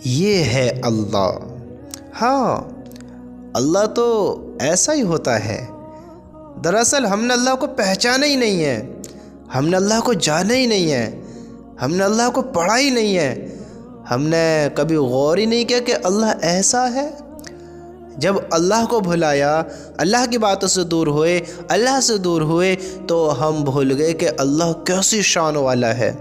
یہ ہے اللہ۔ ہاں، اللہ تو ایسا ہی ہوتا ہے۔ دراصل ہم نے اللہ کو پہچانا ہی نہیں ہے، ہم نے اللہ کو جانا ہی نہیں ہے، ہم نے اللہ کو پڑھا ہی نہیں ہے، ہم نے کبھی غور ہی نہیں کیا کہ اللہ ایسا ہے۔ جب اللہ کو بھلایا، اللہ کی باتوں سے دور ہوئے، اللہ سے دور ہوئے، تو ہم بھول گئے کہ اللہ کیسی شان والا ہے،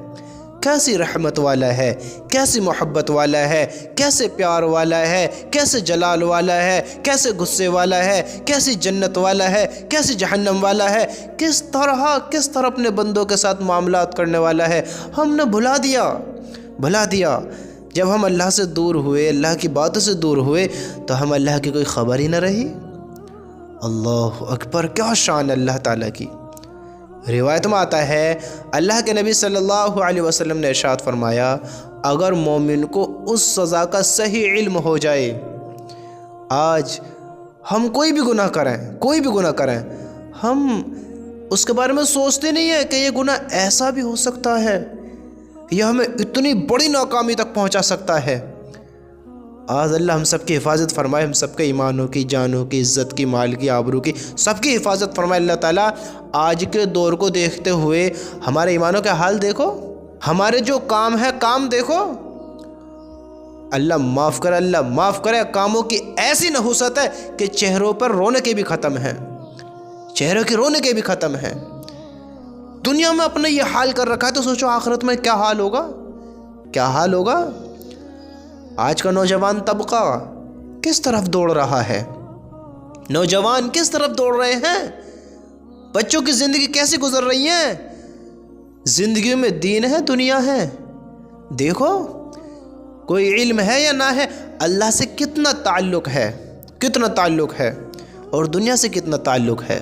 کیسی رحمت والا ہے، کیسی محبت والا ہے، کیسے پیار والا ہے، کیسے جلال والا ہے، کیسے غصے والا ہے، کیسی جنت والا ہے، کیسی جہنم والا ہے، کس طرح اپنے بندوں کے ساتھ معاملات کرنے والا ہے۔ ہم نے بھلا دیا۔ جب ہم اللہ سے دور ہوئے، اللہ کی باتوں سے دور ہوئے، تو ہم اللہ کی کوئی خبر ہی نہ رہی۔ اللہ اکبر، کیا شان اللہ تعالیٰ کی۔ روایت میں آتا ہے، اللہ کے نبی صلی اللہ علیہ وسلم نے ارشاد فرمایا، اگر مومن کو اس سزا کا صحیح علم ہو جائے، آج ہم کوئی بھی گناہ کریں، ہم اس کے بارے میں سوچتے نہیں ہیں کہ یہ گناہ ایسا بھی ہو سکتا ہے، یہ ہمیں اتنی بڑی ناکامی تک پہنچا سکتا ہے۔ آج اللہ ہم سب کی حفاظت فرمائے، ہم سب کے ایمانوں کی، جانوں کی، عزت کی، مال کی، آبرو کی، سب کی حفاظت فرمائے اللہ تعالیٰ۔ آج کے دور کو دیکھتے ہوئے ہمارے ایمانوں کا حال دیکھو، ہمارے جو کام ہے کام دیکھو۔ اللہ معاف کرے، کاموں کی ایسی نحوست ہے کہ چہروں پر رونقیں بھی ختم ہیں، چہروں کی رونقیں بھی ختم ہیں۔ دنیا میں اپنا یہ حال کر رکھا ہے تو سوچو آخرت میں کیا حال ہوگا۔ آج کا نوجوان طبقہ کس طرف دوڑ رہا ہے، نوجوان کس طرف دوڑ رہے ہیں، بچوں کی زندگی کیسی گزر رہی ہے، زندگی میں دین ہے دنیا ہے، دیکھو کوئی علم ہے یا نہ ہے، اللہ سے کتنا تعلق ہے اور دنیا سے کتنا تعلق ہے،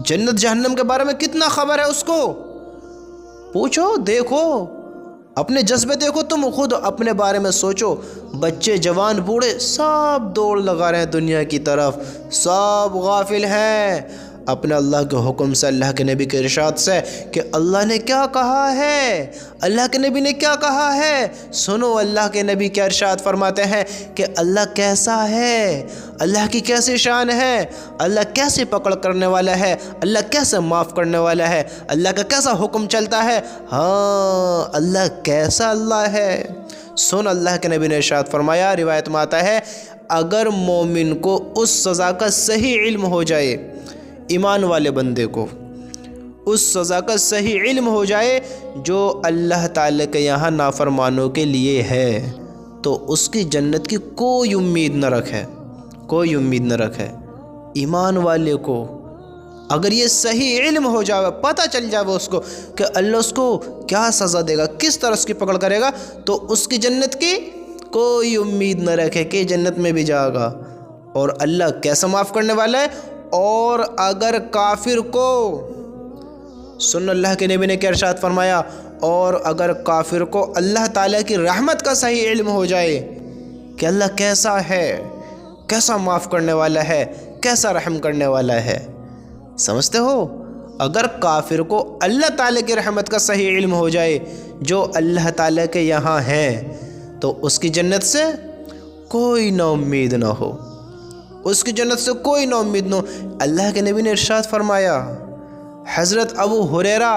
جنت جہنم کے بارے میں کتنا خبر ہے اس کو، پوچھو، دیکھو، اپنے جذبے دیکھو، تم خود اپنے بارے میں سوچو۔ بچے، جوان، بوڑھے سب دوڑ لگا رہے ہیں دنیا کی طرف، سب غافل ہیں اپنے اللہ کے حکم سے، اللہ کے نبی کے ارشاد سے کہ اللہ نے کیا کہا ہے، اللہ کے نبی نے کیا کہا ہے۔ سنو اللہ کے نبی کیا ارشاد فرماتے ہیں کہ اللہ کیسا ہے، اللہ کی کیسی شان ہے، اللہ کیسے پکڑ کرنے والا ہے، اللہ کیسے معاف کرنے والا ہے، اللہ کا کیسا حکم چلتا ہے۔ ہاں، اللہ کیسا اللہ ہے۔ سن اللہ کے نبی نے ارشاد فرمایا، روایت میں آتا ہے، اگر مومن کو اس سزا کا صحیح علم ہو جائے، ایمان والے بندے کو اس سزا کا صحیح علم ہو جائے جو اللہ تعالیٰ کے یہاں نافرمانوں کے لیے ہے، تو اس کی جنت کی کوئی امید نہ رکھے۔ ایمان والے کو اگر یہ صحیح علم ہو جائے، پتہ چل جائے اس کو کہ اللہ اس کو کیا سزا دے گا، کس طرح اس کی پکڑ کرے گا، تو اس کی جنت کی کوئی امید نہ رکھے کہ جنت میں بھی جائے گا۔ اور اللہ کیسا معاف کرنے والا ہے۔ اور اگر کافر کو، سن اللہ کے نبی نے کیا ارشاد فرمایا، اور اگر کافر کو اللہ تعالیٰ کی رحمت کا صحیح علم ہو جائے کہ اللہ کیسا ہے، کیسا معاف کرنے والا ہے، کیسا رحم کرنے والا ہے، سمجھتے ہو؟ اگر کافر کو اللہ تعالیٰ کی رحمت کا صحیح علم ہو جائے جو اللہ تعالیٰ کے یہاں ہے، تو اس کی جنت سے کوئی نا امید نہ ہو، اس کی جنت سے کوئی نا امید نہ ہو۔ اللہ کے نبی نے ارشاد فرمایا، حضرت ابو ہریرہ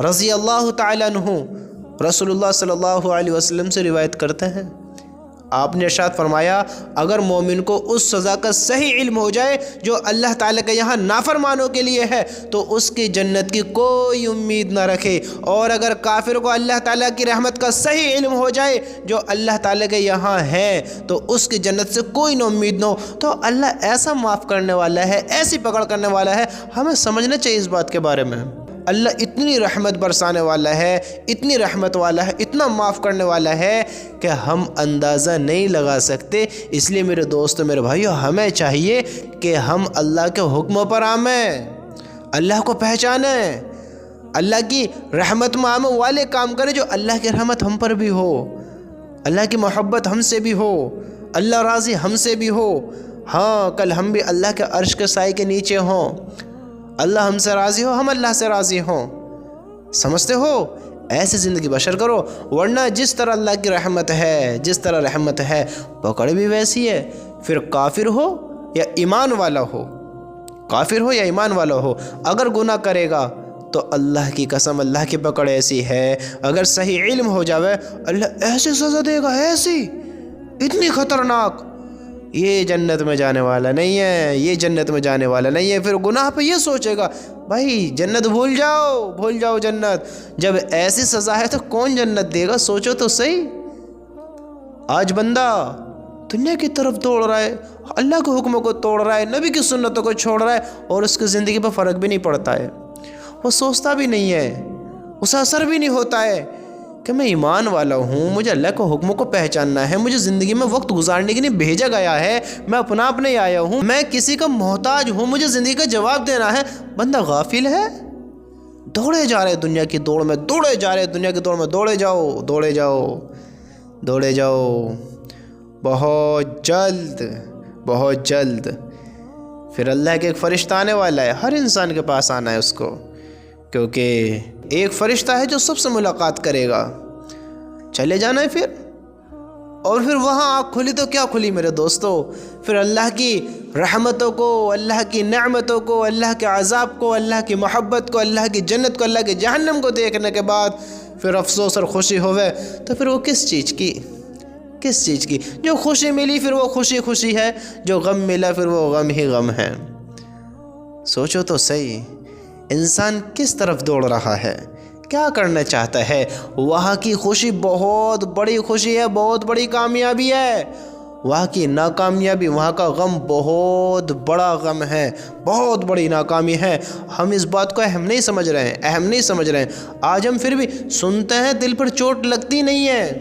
رضی اللہ تعالیٰ عنہ رسول اللہ صلی اللہ علیہ وسلم سے روایت کرتے ہیں، آپ نے ارشاد فرمایا، اگر مومن کو اس سزا کا صحیح علم ہو جائے جو اللہ تعالیٰ کے یہاں نافرمانوں کے لیے ہے، تو اس کی جنت کی کوئی امید نہ رکھے۔ اور اگر کافر کو اللہ تعالیٰ کی رحمت کا صحیح علم ہو جائے جو اللہ تعالیٰ کے یہاں ہے، تو اس کی جنت سے کوئی نا امید نہ ہو۔ تو اللہ ایسا معاف کرنے والا ہے، ایسی پکڑ کرنے والا ہے، ہمیں سمجھنا چاہیے اس بات کے بارے میں۔ اللہ اتنی رحمت برسانے والا ہے، اتنی رحمت والا ہے، اتنا معاف کرنے والا ہے کہ ہم اندازہ نہیں لگا سکتے۔ اس لیے میرے دوستو، میرے بھائیو، ہمیں چاہیے کہ ہم اللہ کے حکموں پر عمل، اللہ کو پہچانیں، اللہ کی رحمت میں عمل والے کام کریں جو اللہ کی رحمت ہم پر بھی ہو، اللہ کی محبت ہم سے بھی ہو، اللہ راضی ہم سے بھی ہو۔ ہاں، کل ہم بھی اللہ کے عرش کے سائے کے نیچے ہوں، اللہ ہم سے راضی ہو، ہم اللہ سے راضی ہوں، سمجھتے ہو؟ ایسی زندگی بسر کرو، ورنہ جس طرح اللہ کی رحمت ہے، جس طرح رحمت ہے پکڑ بھی ویسی ہے. پھر کافر ہو یا ایمان والا ہو، کافر ہو یا ایمان والا ہو، اگر گناہ کرے گا تو اللہ کی قسم اللہ کی پکڑ ایسی ہے، اگر صحیح علم ہو جاوے اللہ ایسی سزا دے گا، ایسی اتنی خطرناک، یہ جنت میں جانے والا نہیں ہے، یہ جنت میں جانے والا نہیں ہے. پھر گناہ پہ یہ سوچے گا بھائی جنت بھول جاؤ جنت. جب ایسی سزا ہے تو کون جنت دے گا؟ سوچو تو صحیح. آج بندہ دنیا کی طرف دوڑ رہا ہے، اللہ کے حکموں کو توڑ رہا ہے، نبی کی سنتوں کو چھوڑ رہا ہے، اور اس کی زندگی پہ فرق بھی نہیں پڑتا ہے. وہ سوچتا بھی نہیں ہے، اسے اثر بھی نہیں ہوتا ہے کہ میں ایمان والا ہوں، مجھے اللہ کے حکموں کو پہچاننا ہے، مجھے زندگی میں وقت گزارنے کے لیے بھیجا گیا ہے، میں اپنا آپ نہیں آیا ہوں، میں کسی کا محتاج ہوں، مجھے زندگی کا جواب دینا ہے. بندہ غافل ہے، دوڑے جا رہے دنیا کی دوڑ میں، دوڑے جا رہے دنیا کی دوڑ میں. دوڑے جاؤ بہت جلد پھر اللہ کے ایک فرشتہ آنے والا ہے. ہر انسان کے پاس آنا ہے اس کو، کیونکہ ایک فرشتہ ہے جو سب سے ملاقات کرے گا. چلے جانا ہے پھر، اور پھر وہاں آنکھ کھلی تو کیا کھلی میرے دوستو، پھر اللہ کی رحمتوں کو، اللہ کی نعمتوں کو، اللہ کے عذاب کو، اللہ کی محبت کو، اللہ کی جنت کو، اللہ کی جہنم کو دیکھنے کے بعد پھر افسوس اور خوشی ہوئے تو پھر وہ کس چیز کی؟ جو خوشی ملی پھر وہ خوشی ہے، جو غم ملا پھر وہ غم ہی غم ہے. سوچو تو صحیح، انسان کس طرف دوڑ رہا ہے، کیا کرنا چاہتا ہے؟ وہاں کی خوشی بہت بڑی خوشی ہے، بہت بڑی کامیابی ہے. وہاں کی ناکامیابی، وہاں کا غم بہت بڑا غم ہے، بہت بڑی ناکامی ہے. ہم اس بات کو اہم نہیں سمجھ رہے ہیں. آج ہم پھر بھی سنتے ہیں، دل پر چوٹ لگتی نہیں ہے،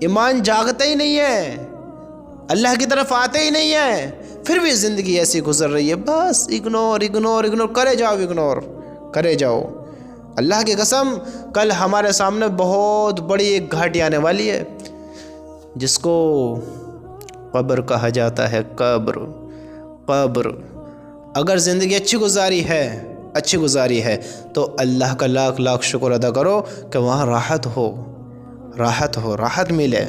ایمان جاگتا ہی نہیں ہے، اللہ کی طرف آتے ہی نہیں ہے، پھر بھی زندگی ایسی گزر رہی ہے. بس اگنور کرے جاؤ. اللہ کی قسم کل ہمارے سامنے بہت بڑی ایک گھاٹی آنے والی ہے، جس کو قبر کہا جاتا ہے. قبر. اگر زندگی اچھی گزاری ہے تو اللہ کا لاکھ شکر ادا کرو کہ وہاں راحت ملے.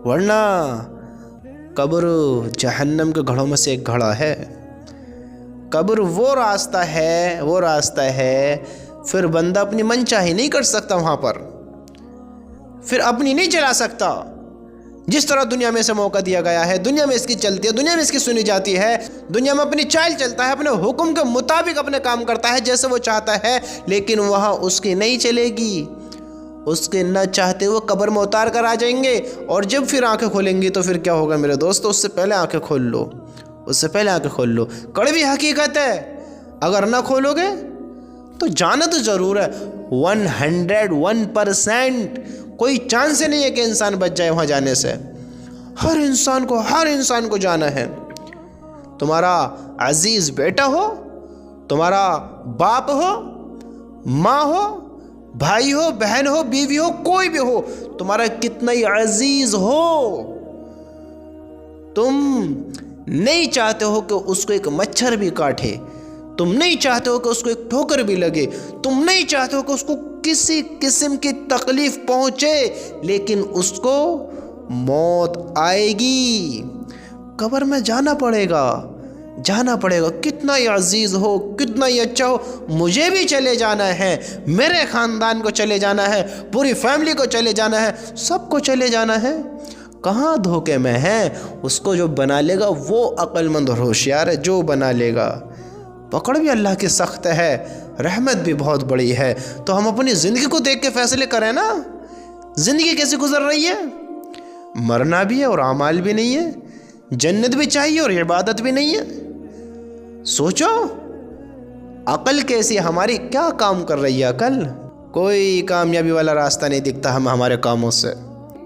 ورنہ قبر جہنم کے گھڑوں میں سے ایک گھڑا ہے. قبر وہ راستہ ہے پھر بندہ اپنی من چاہی نہیں کر سکتا وہاں پر، پھر اپنی نہیں چلا سکتا. جس طرح دنیا میں سے موقع دیا گیا ہے، دنیا میں اس کی چلتی ہے، دنیا میں اس کی سنی جاتی ہے، دنیا میں اپنی چال چلتا ہے، اپنے حکم کے مطابق اپنے کام کرتا ہے جیسے وہ چاہتا ہے، لیکن وہاں اس کی نہیں چلے گی. اس کے نہ چاہتے وہ قبر میں اتار کر آ جائیں گے، اور جب پھر آنکھیں کھولیں گی تو پھر کیا ہوگا میرے دوستو؟ اس سے پہلے آنکھیں کھول لو. کڑوی حقیقت ہے، اگر نہ کھولو گے تو جانا تو ضرور ہے. 101% کوئی چانس نہیں ہے کہ انسان بچ جائے وہاں جانے سے. ہر انسان کو جانا ہے. تمہارا عزیز بیٹا ہو، تمہارا باپ ہو، ماں ہو، بھائی ہو، بہن ہو، بیوی ہو، کوئی بھی ہو، تمہارا کتنا ہی عزیز ہو، تم نہیں چاہتے ہو کہ اس کو ایک مچھر بھی کاٹے، تم نہیں چاہتے ہو کہ اس کو ایک ٹھوکر بھی لگے، تم نہیں چاہتے ہو کہ اس کو کسی قسم کی تکلیف پہنچے، لیکن اس کو موت آئے گی. قبر میں جانا پڑے گا. کتنا ہی عزیز ہو، کتنا ہی اچھا ہو، مجھے بھی چلے جانا ہے، میرے خاندان کو چلے جانا ہے، پوری فیملی کو چلے جانا ہے، سب کو چلے جانا ہے. کہاں دھوکے میں ہے؟ اس کو جو بنا لے گا وہ عقل مند اور ہوشیار ہے، جو بنا لے گا. پکڑ بھی اللہ کی سخت ہے، رحمت بھی بہت بڑی ہے. تو ہم اپنی زندگی کو دیکھ کے فیصلے کریں نا. زندگی کیسے گزر رہی ہے؟ مرنا بھی ہے اور اعمال بھی نہیں ہے، جنت بھی چاہیے اور عبادت بھی نہیں ہے. سوچو عقل کیسی ہماری کیا کام کر رہی ہے. عقل کوئی کامیابی والا راستہ نہیں دکھتا ہم ہمارے کاموں سے.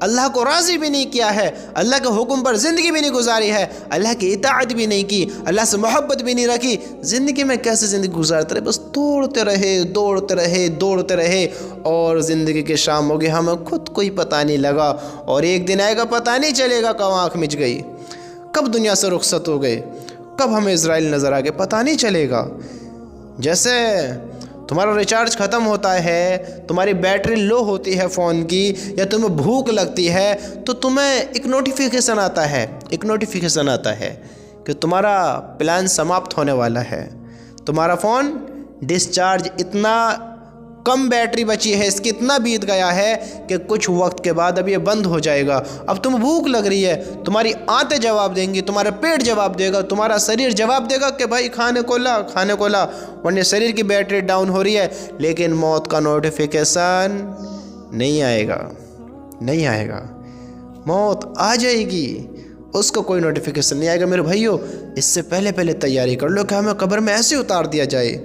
اللہ کو راضی بھی نہیں کیا ہے، اللہ کے حکم پر زندگی بھی نہیں گزاری ہے، اللہ کی اطاعت بھی نہیں کی، اللہ سے محبت بھی نہیں رکھی. زندگی میں کیسے زندگی گزارتے رہے؟ بس دوڑتے رہے اور زندگی کی شام ہوگی، ہمیں خود کوئی پتہ نہیں لگا، اور ایک دن آئے گا پتہ نہیں چلے گا کب آنکھ مچ گئی، کب دنیا سے رخصت ہو گئے، کب ہمیں اسرائیل نظر آ گئے، پتہ نہیں چلے گا. جیسے تمہارا ریچارج ختم ہوتا ہے، تمہاری بیٹری لو ہوتی ہے فون کی، یا تمہیں بھوک لگتی ہے، تو تمہیں ایک نوٹیفیکیشن آتا ہے کہ تمہارا پلان سماپت ہونے والا ہے، تمہارا فون ڈسچارج، اتنا کم بیٹری بچی ہے، اس کی اتنا بیت گیا ہے کہ کچھ وقت کے بعد اب یہ بند ہو جائے گا۔ اب تمہیں بھوک لگ رہی ہے، تمہاری آنتیں جواب دیں گی، تمہارا پیٹ جواب دے گا، تمہارا شریر جواب دے گا کہ بھائی کھانے کو لا، ورنہ شریر کی بیٹری ڈاؤن ہو رہی ہے۔ لیکن موت کا نوٹیفیکیشن نہیں آئے گا، موت آ جائے گی، اس کو کوئی نوٹیفیکیشن نہیں آئے گا۔ میرے بھائیو، اس سے پہلے تیاری کر لو کہ ہمیں قبر میں ایسے اتار دیا جائے۔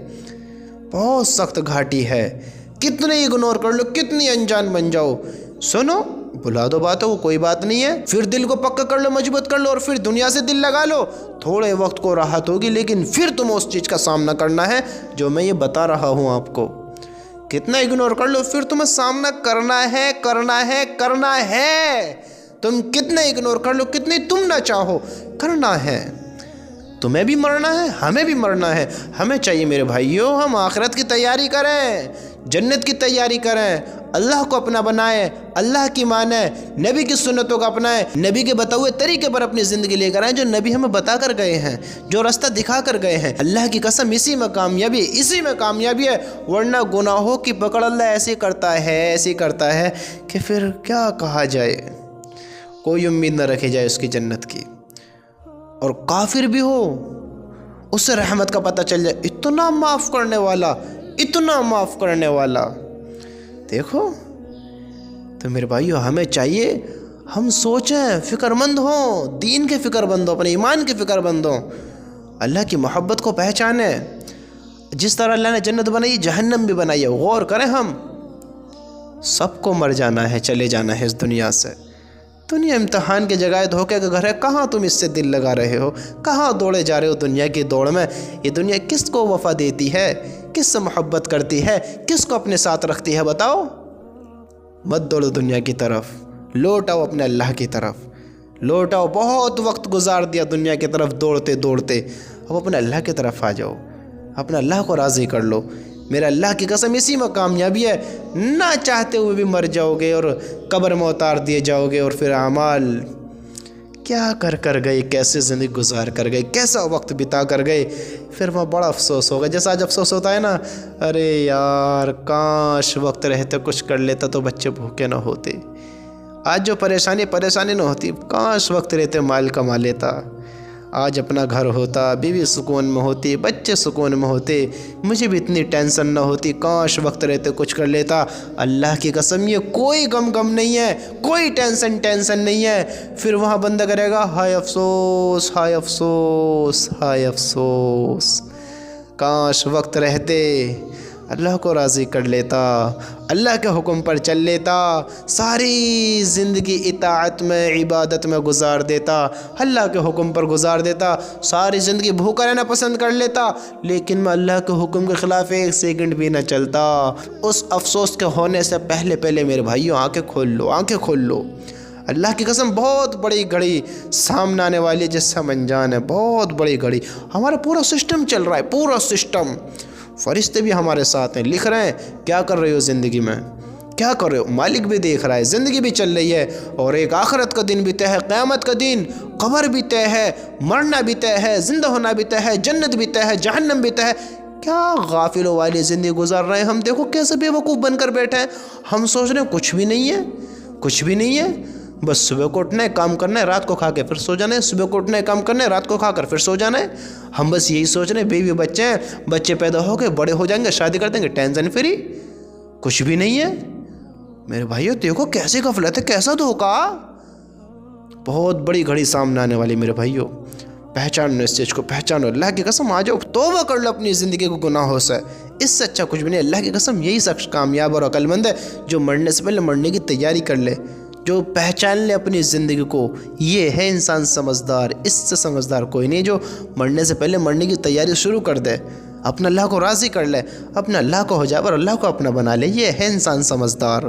بہت سخت گھاٹی ہے، کتنے اگنور کر لو، کتنی انجان بن جاؤ، سنو، بلا دو باتوں کو، کوئی بات نہیں ہے، پھر دل کو پکا کر لو، مضبوط کر لو، اور پھر دنیا سے دل لگا لو، تھوڑے وقت کو راحت ہوگی، لیکن پھر تمہیں اس چیز کا سامنا کرنا ہے جو میں یہ بتا رہا ہوں آپ کو۔ کتنا اگنور کر لو، پھر تمہیں سامنا کرنا ہے۔ تم کتنے اگنور کر لو، کتنی تم نہ چاہو، کرنا ہے۔ تمہیں بھی مرنا ہے، ہمیں بھی مرنا ہے۔ ہمیں چاہیے میرے بھائیوں، ہم آخرت کی تیاری کریں، جنت کی تیاری کریں، اللہ کو اپنا بنائیں، اللہ کی مانیں، نبی کی سنتوں کو اپنائیں، نبی کے بتائے ہوئے طریقے پر اپنی زندگی لے کر آئیں، جو نبی ہمیں بتا کر گئے ہیں، جو راستہ دکھا کر گئے ہیں۔ اللہ کی قسم اسی میں کامیابی ہے، ورنہ گناہوں کی پکڑ اللہ ایسی کرتا ہے کہ پھر کیا کہا جائے، کوئی امید نہ رکھی جائے اس کی جنت کی۔ اور کافر بھی ہو، اس سے رحمت کا پتہ چل جائے، اتنا معاف کرنے والا۔ دیکھو تو میرے بھائیو، ہمیں چاہیے ہم سوچیں، فکر مند ہوں، دین کے فکر مند ہوں، اپنے ایمان کے فکر مند ہوں، اللہ کی محبت کو پہچانیں۔ جس طرح اللہ نے جنت بنائی، جہنم بھی بنائی ہے، غور کریں۔ ہم سب کو مر جانا ہے، چلے جانا ہے اس دنیا سے۔ دنیا امتحان کی جگہ ہے، دھوکے کا گھر ہے، کہاں تم اس سے دل لگا رہے ہو، کہاں دوڑے جا رہے ہو دنیا کی دوڑ میں۔ یہ دنیا کس کو وفا دیتی ہے، کس سے محبت کرتی ہے، کس کو اپنے ساتھ رکھتی ہے، بتاؤ۔ مت دوڑو دنیا کی طرف، لوٹ آؤ اپنے اللہ کی طرف، لوٹ آؤ۔ بہت وقت گزار دیا دنیا کی طرف دوڑتے، اب اپنے اللہ کی طرف آ جاؤ، اپنے اللہ کو راضی کر لو۔ میرا اللہ کی قسم اسی میں کامیابی ہے، نہ چاہتے ہوئے بھی مر جاؤ گے اور قبر میں اتار دیے جاؤ گے، اور پھر اعمال کیا کر گئے، کیسے زندگی گزار کر گئے، کیسا وقت بتا کر گئے، پھر وہاں بڑا افسوس ہوگا۔ جیسا آج افسوس ہوتا ہے نا، ارے یار کاش وقت رہتے کچھ کر لیتا تو بچے بھوکے نہ ہوتے۔ آج جو پریشانی نہ ہوتی، کاش وقت رہتے مال کما لیتا، آج اپنا گھر ہوتا، بیوی سکون میں ہوتی، بچے سکون میں ہوتے، مجھے بھی اتنی ٹینشن نہ ہوتی، کاش وقت رہتے کچھ کر لیتا۔ اللہ کی قسم یہ کوئی غم نہیں ہے، کوئی ٹینشن نہیں ہے۔ پھر وہاں بندہ کرے گا، ہائے افسوس، ہائے افسوس، ہائے افسوس، کاش وقت رہتے اللہ کو راضی کر لیتا، اللہ کے حکم پر چل لیتا، ساری زندگی اطاعت میں، عبادت میں گزار دیتا، اللہ کے حکم پر گزار دیتا، ساری زندگی بھوکا رہنا پسند کر لیتا، لیکن میں اللہ کے حکم کے خلاف ایک سیکنڈ بھی نہ چلتا۔ اس افسوس کے ہونے سے پہلے میرے بھائیوں آنکھیں کھول لو۔ اللہ کی قسم بہت بڑی گھڑی سامنے آنے والی ہے، جس سے ہم انجان ہے، بہت بڑی گھڑی۔ ہمارا پورا سسٹم چل رہا ہے، پورا سسٹم، فرشتے بھی ہمارے ساتھ ہیں، لکھ رہے ہیں کیا کر رہے ہو زندگی میں، کیا کر رہے ہو، مالک بھی دیکھ رہا ہے، زندگی بھی چل رہی ہے، اور ایک آخرت کا دن بھی طے ہے، قیامت کا دن، قبر بھی طے ہے، مرنا بھی طے ہے، زندہ ہونا بھی طے ہے، جنت بھی طے ہے، جہنم بھی طے ہے۔ کیا غافلوں والی زندگی گزار رہے ہیں ہم، دیکھو کیسے بے وقوف بن کر بیٹھے ہیں۔ ہم سوچ رہے ہیں کچھ بھی نہیں ہے، بس صبح کو اٹھنا ہے، کام کرنا ہے، رات کو کھا کے پھر سو جانا ہے، صبح کو اٹھنا ہے، کام کرنا ہے، رات کو کھا کر پھر سو جانا ہے۔ ہم بس یہی سوچ رہے ہیں، بیوی بچے ہیں، بچے پیدا ہو گئے، بڑے ہو جائیں گے، شادی کر دیں گے، ٹینشن فری، کچھ بھی نہیں ہے۔ میرے بھائیو دیکھو کیسی غفلت ہے، کیسا دھوکا، بہت بڑی گھڑی سامنے آنے والی۔ میرے بھائیو پہچانو اس چیز کو، پہچانو، اللہ کی قسم آ جاؤ، توبہ کر لو اپنی زندگی کو گناہوں سے، اس سے اچھا کچھ بھی نہیں۔ اللہ کی قسم یہی شخص کامیاب اور عقل مند ہے جو مرنے سے پہلے مرنے کی تیاری کر لے، جو پہچان لے اپنی زندگی کو، یہ ہے انسان سمجھدار۔ اس سے سمجھدار کوئی نہیں جو مرنے سے پہلے مرنے کی تیاری شروع کر دے، اپنا اللہ کو راضی کر لے، اپنا اللہ کو ہو جائے اور اللہ کو اپنا بنا لے، یہ ہے انسان سمجھدار۔